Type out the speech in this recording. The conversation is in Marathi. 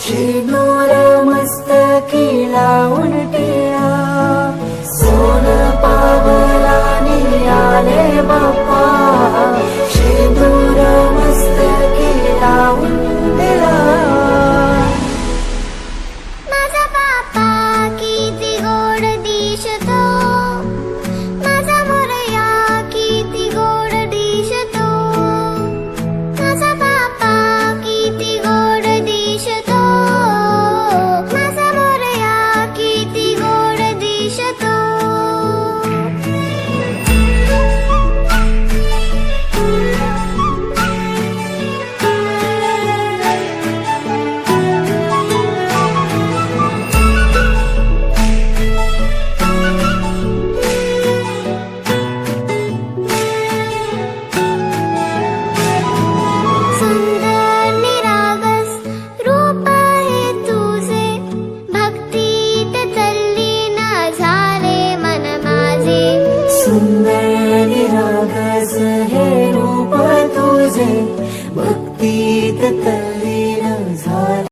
शेंदूर मस्तकी लावून टिळा, सोन पावलाने आले बाप्पा, शेंदूर मस्तकी लावून टिळा. माझा बाप्पा किती गोड दिसतो, माझा मोरया किती गोड दिसतो, माझा बाप्पा किती गोड दिसतो, माझा मोरया किती गोड दिसतो. सुंदर निरागस रूप आहे तुझे, भक्तीत तल्लीन झाले मन माझे. सुंदर निरागस हे रूप तुझे, भक्तीत